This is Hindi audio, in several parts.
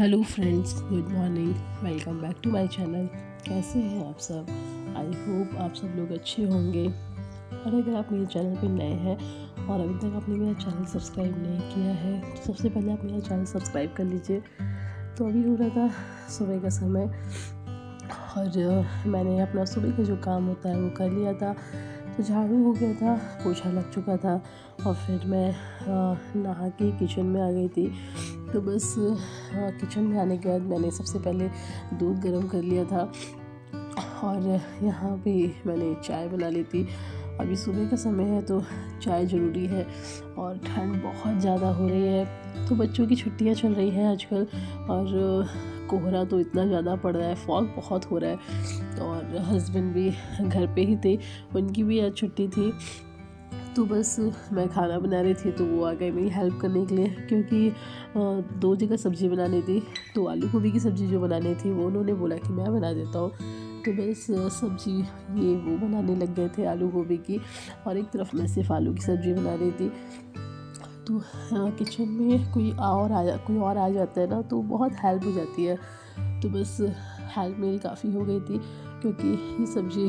Hello friends, good morning. Welcome back to my channel. कैसे हैं आप सब? आई होप आप सब लोग अच्छे होंगे। और अगर आप मेरे चैनल पे नए हैं और अभी तक आपने मेरा चैनल सब्सक्राइब नहीं किया है तो सबसे पहले आप मेरा चैनल सब्सक्राइब कर लीजिए। तो अभी हो रहा था सुबह का समय और मैंने अपना सुबह का जो काम होता है वो कर लिया था। तो झाड़ू हो गया था, पोछा लग चुका था और फिर मैं नहा के किचन में आ गई थी। तो बस किचन में आने के बाद मैंने सबसे पहले दूध गर्म कर लिया था और यहाँ पे मैंने चाय बना ली थी। अभी सुबह का समय है तो चाय ज़रूरी है और ठंड बहुत ज़्यादा हो रही है। तो बच्चों की छुट्टियाँ चल रही हैं आजकल और कोहरा तो इतना ज़्यादा पड़ रहा है, फॉग बहुत हो रहा है। और हस्बैंड भी घर पे ही थे, उनकी भी आज छुट्टी थी। तो बस मैं खाना बना रही थी तो वो आ गए मेरी हेल्प करने के लिए, क्योंकि 2 जगह सब्ज़ी बनानी थी। तो आलू गोभी की सब्ज़ी जो बनानी थी वो उन्होंने बोला कि मैं बना देता हूँ। तो बस सब्ज़ी ये वो बनाने लग गए थे आलू गोभी की, और एक तरफ मैं सिर्फ आलू की सब्ज़ी बना रही थी। तो किचन में कोई और आ जाता है ना तो बहुत हेल्प हो जाती है। तो बस हेल्प मेरी काफ़ी हो गई थी, क्योंकि ये सब्ज़ी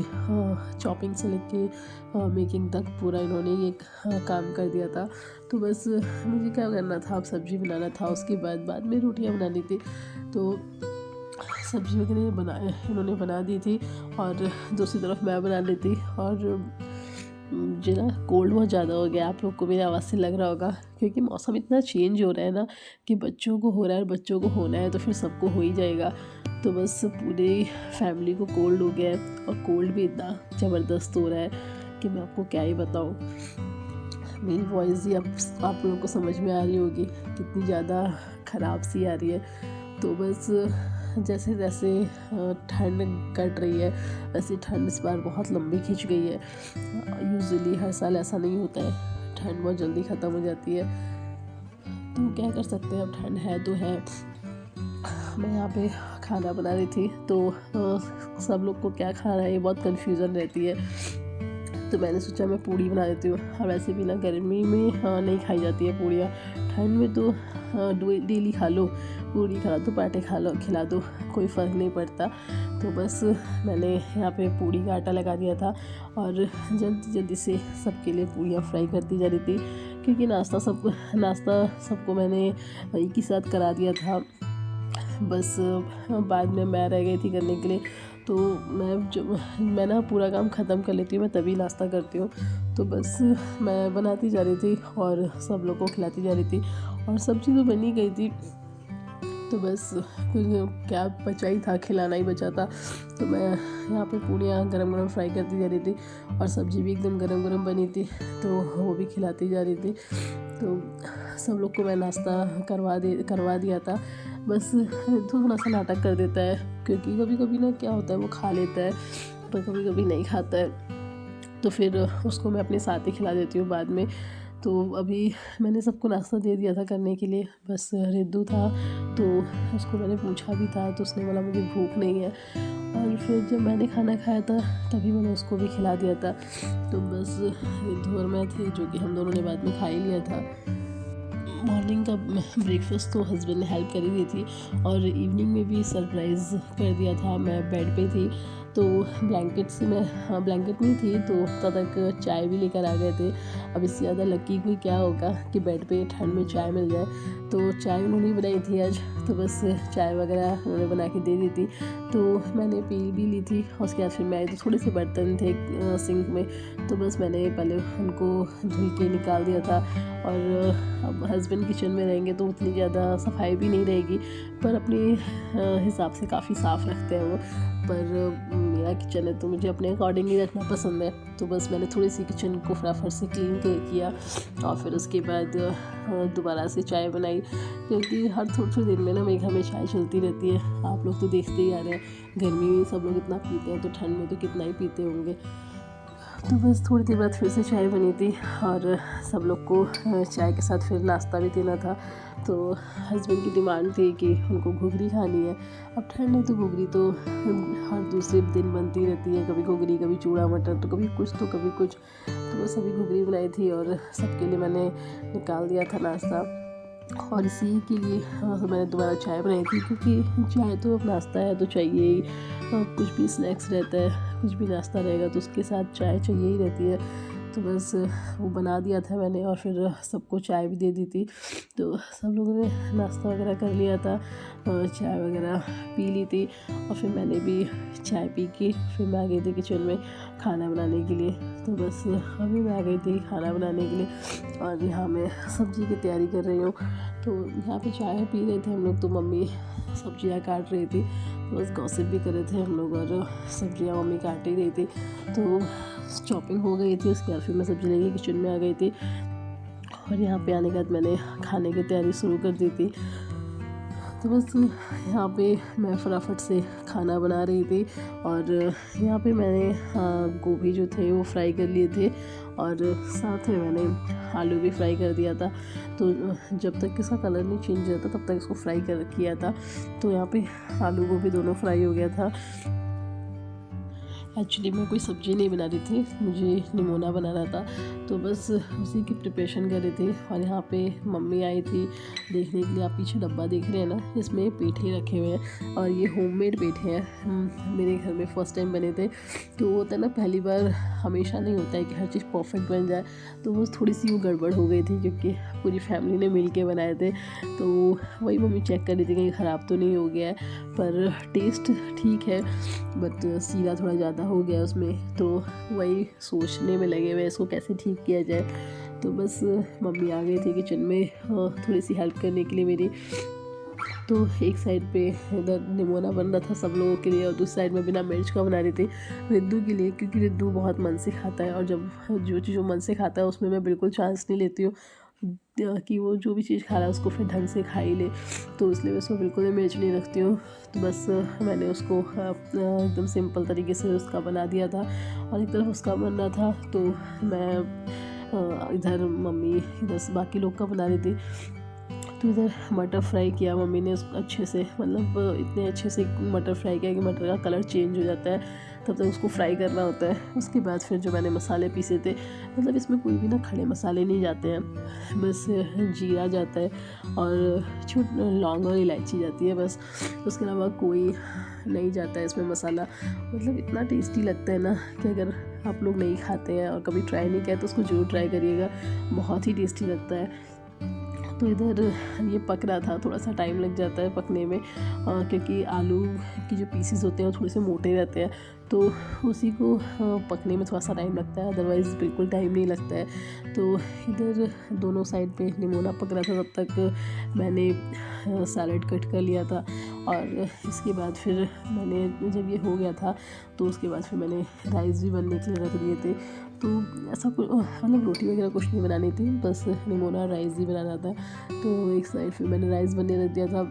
चॉपिंग से लेके मेकिंग तक पूरा इन्होंने ये काम कर दिया था। तो बस मुझे क्या करना था, अब सब्ज़ी बनाना था, उसके बाद में रोटियां बनानी थी। तो सब्ज़ी वगैरह इन्होंने बना दी थी और दूसरी तरफ मैं बना ली थी। और मुझे ना कोल्ड बहुत ज़्यादा हो गया, आप लोग को मेरी आवाज़ से लग रहा होगा, क्योंकि मौसम इतना चेंज हो रहा है ना कि बच्चों को हो रहा है, बच्चों को होना है तो फिर सबको हो ही जाएगा। तो बस पूरी फैमिली को कोल्ड हो गया है और कोल्ड भी इतना ज़बरदस्त हो रहा है कि मैं आपको क्या ही बताऊँ। मेरी वॉइस ही आप लोगों को समझ में आ रही होगी कितनी ज़्यादा ख़राब सी आ रही है। तो बस जैसे जैसे ठंड कट रही है वैसे ठंड इस बार बहुत लंबी खिंच गई है। यूजुअली हर साल ऐसा नहीं होता है, ठंड बहुत जल्दी ख़त्म हो जाती है। तो क्या कर सकते हैं, अब ठंड है तो है। मैं यहाँ पे खाना बना रही थी तो सब लोग को क्या खाना है ये बहुत कन्फ्यूज़न रहती है। तो मैंने सोचा मैं पूड़ी बना देती हूँ। और वैसे भी ना गर्मी में नहीं खाई जाती है पूड़ियाँ, ठंड में तो डेली खा लो, पूड़ी खा दो, पराठे खिला दो, कोई फ़र्क नहीं पड़ता। तो बस मैंने यहाँ पे पूड़ी का आटा लगा दिया था और जल्दी जल्दी से सबके लिए पूड़ियाँ फ्राई करती जा रही थी, क्योंकि नाश्ता सबको मैंने एक ही साथ करा दिया था। बस बाद में मैं रह गई थी करने के लिए। तो मैं ना पूरा काम ख़त्म कर लेती हूँ, मैं तभी नाश्ता करती हूँ। तो बस मैं बनाती जा रही थी और सब लोग को खिलाती जा रही थी और सब्ज़ी तो बनी गई थी। तो बस कुछ क्या बचा ही था, खिलाना ही बचा था। तो मैं यहाँ पे पूड़ियाँ गरम गरम फ्राई करती जा रही थी और सब्ज़ी भी एकदम गरम गरम बनी थी, तो वो भी खिलाती जा रही थी। तो सब लोग को मैं नाश्ता करवा दिया था। बस थोड़ा सा नाटक कर देता है, क्योंकि कभी कभी ना क्या होता है वो खा लेता है पर कभी कभी नहीं खाता है, तो फिर उसको मैं अपने साथ ही खिला देती हूँ बाद में। तो अभी मैंने सबको नाश्ता दे दिया था करने के लिए, बस रिद्धू था तो उसको मैंने पूछा भी था तो उसने बोला मुझे भूख नहीं है। और फिर जब मैंने खाना खाया था तभी मैंने उसको भी खिला दिया था। तो बस रिद्धू और मैं थे, जो कि हम दोनों ने बाद में खा ही लिया था। मॉर्निंग का ब्रेकफास्ट तो हस्बैंड ने हेल्प कर ही दी थी और इवनिंग में भी सरप्राइज़ कर दिया था। मैं बेड पे थी तो ब्लैंकेट नहीं थी तो तब तक चाय भी लेकर आ गए थे। अब इससे ज़्यादा लकी कोई क्या होगा कि बेड पे ठंड में चाय मिल जाए। तो चाय उन्होंने बनाई थी आज, तो बस चाय वगैरह उन्होंने बना के दे दी थी तो मैंने पी भी ली थी। और उसके बाद फिर मैं तो थोड़े से बर्तन थे सिंक में, तो बस मैंने पहले उनको धुल के निकाल दिया था। और अब हस्बैंड किचन में रहेंगे तो उतनी ज़्यादा सफाई भी नहीं रहेगी, पर अपने हिसाब से काफ़ी साफ़ रखते हैं वो। पर मेरा किचन है तो मुझे अपने अकॉर्डिंग ही रखना पसंद है। तो बस मैंने थोड़ी सी किचन को फटाफट से क्लीन किया और फिर उसके बाद दोबारा से चाय बनाई, क्योंकि हर थोड़ी देर में ना मेरे घर में चाय चलती रहती है। आप लोग तो देखते ही आ रहे हैं, गर्मी में सब लोग इतना पीते हैं तो ठंड में तो कितना ही पीते होंगे। तो बस थोड़ी देर बाद फिर से चाय बनी थी और सब लोग को चाय के साथ फिर नाश्ता भी देना था। तो हस्बैंड की डिमांड थी कि उनको घुघरी खानी है। अब ठंड है तो घुघरी तो हर दूसरे दिन बनती रहती है, कभी घुघरी, कभी चूड़ा मटर, तो कभी कुछ तो कभी कुछ। तो बस अभी घुघरी बनाई थी और सबके लिए मैंने निकाल दिया था नाश्ता। और इसी के लिए मैंने दोबारा चाय बनाई थी, क्योंकि चाय तो अब नाश्ता है तो चाहिए ही। कुछ भी स्नैक्स रहता है, कुछ भी नाश्ता रहेगा तो उसके साथ चाय चाहिए ही रहती है। तो बस वो बना दिया था मैंने और फिर सबको चाय भी दे दी थी। तो सब लोगों ने नाश्ता वगैरह कर लिया था, चाय वगैरह पी ली थी और फिर मैंने भी चाय पी के फिर मैं आ गई थी किचन में खाना बनाने के लिए। तो बस अभी मैं आ गई थी खाना बनाने के लिए और यहाँ मैं सब्ज़ी की तैयारी कर रही हूँ। तो यहाँ पे चाय पी रहे थे हम लोग, तो मम्मी सब्जियाँ काट रही थी, तो बस गॉसिप भी कर रहे थे हम लोग और सब्जियाँ मम्मी काट ही रही थी। तो चॉपिंग हो गई थी, उसके बाद फिर मैं सब्ज़ी लेके किचन में आ गई थी और यहाँ पे आने के बाद मैंने खाने की तैयारी शुरू कर दी थी। तो बस यहाँ पे मैं फटाफट से खाना बना रही थी और यहाँ पे मैंने गोभी जो थे वो फ्राई कर लिए थे और साथ में मैंने आलू भी फ्राई कर दिया था। तो जब तक इसका कलर नहीं चेंज होता तब तक इसको फ्राई कर किया था। तो यहाँ पे आलू गोभी दोनों फ्राई हो गया था। एक्चुअली मैं कोई सब्ज़ी नहीं बना रही थी, मुझे निमोना बनाना था, तो बस उसी की प्रिपरेशन कर रही थी। और यहाँ पे मम्मी आई थी देखने के लिए। आप पीछे डब्बा देख रहे हैं ना, इसमें पेठे रखे हुए हैं और ये होममेड पेठे हैं, मेरे घर में फ़र्स्ट टाइम बने थे। तो होता है ना, पहली बार हमेशा नहीं होता है कि हर चीज़ परफेक्ट बन जाए। तो वो थोड़ी सी वो गड़बड़ हो गई थी क्योंकि पूरी फैमिली ने मिल के बनाए थे। तो वही मम्मी चेक कर रही थी कहीं ख़राब तो नहीं हो गया है, पर टेस्ट ठीक है, बट सीरा थोड़ा ज़्यादा हो गया उसमें। तो वही सोचने में लगे हुए इसको कैसे ठीक किया जाए। तो बस मम्मी आ गई थी किचन में थोड़ी सी हेल्प करने के लिए मेरी। तो एक साइड पे इधर निमोना बन रहा था सब लोगों के लिए और दूसरी साइड में बिना मिर्च का बना रही थी रिद्धू के लिए, क्योंकि रिद्धू बहुत मन से खाता है और जब जो चीज़ वो मन से खाता है उसमें मैं बिल्कुल चांस नहीं लेती हूँ कि वो जो भी चीज़ खा रहा है उसको फिर ढंग से खा ही ले। तो इसलिए मैं उसमें बिल्कुल भी मिर्च नहीं रखती हूँ। तो बस मैंने उसको एकदम सिंपल तरीके से उसका बना दिया था और एक तरफ उसका बन रहा था तो मैं इधर मम्मी इधर बाकी लोग का बना रही थी। तो इधर मटर फ्राई किया मम्मी ने उसको अच्छे से, मतलब इतने अच्छे से मटर फ्राई किया कि मटर का कलर चेंज हो जाता है, तब तक उसको फ्राई करना होता है। उसके बाद फिर जो मैंने मसाले पीसे थे, मतलब इसमें कोई भी ना खड़े मसाले नहीं जाते हैं, बस जीरा जाता है और लौंग और इलायची जाती है बस। उसके अलावा कोई नहीं जाता है इसमें मसाला। मतलब इतना टेस्टी लगता है ना कि अगर आप लोग नहीं खाते हैं और कभी ट्राई नहीं किया तो उसको ज़रूर ट्राई करिएगा, बहुत ही टेस्टी लगता है। तो इधर ये पक रहा था, थोड़ा सा टाइम लग जाता है पकने में क्योंकि आलू की जो पीसेस होते हैं वो थोड़े से मोटे रहते हैं, तो उसी को पकने में थोड़ा सा टाइम लगता है, अदरवाइज़ बिल्कुल टाइम नहीं लगता है। तो इधर दोनों साइड पे निमोना पक रहा था, तब तक मैंने सैलेड कट कर लिया था और इसके बाद फिर मैंने जब ये हो गया था तो उसके बाद फिर मैंने राइस भी बनने के लिए रख दिए थे। तो ऐसा कुछ मतलब रोटी वगैरह कुछ नहीं बनानी थी, बस निमोना राइस ही बनाना था। तो एक साइड फिर मैंने राइस बनने रख दिया था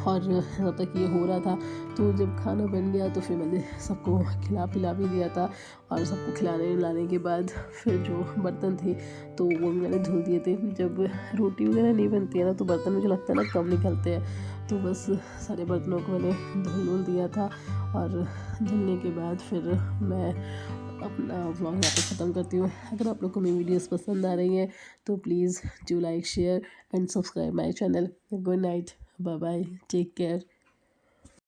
और जब तक ये हो रहा था तो जब खाना बन गया तो फिर मैंने सबको खिला पिला भी दिया था और सबको खिलाने लाने के बाद फिर जो बर्तन थे तो वो भी मैंने धुल दिए थे। जब रोटी वगैरह नहीं बनती है ना तो बर्तन मुझे लगता है ना कम निकलते हैं, तो बस सारे बर्तनों को मैंने धुल दिया था और धुलने के बाद फिर मैं अपना व्लॉग यहाँ पे ख़त्म करती हूँ। अगर आप लोग को मेरी वीडियोस पसंद आ रही हैं तो please do like share and subscribe my channel. Good night, bye bye, take care.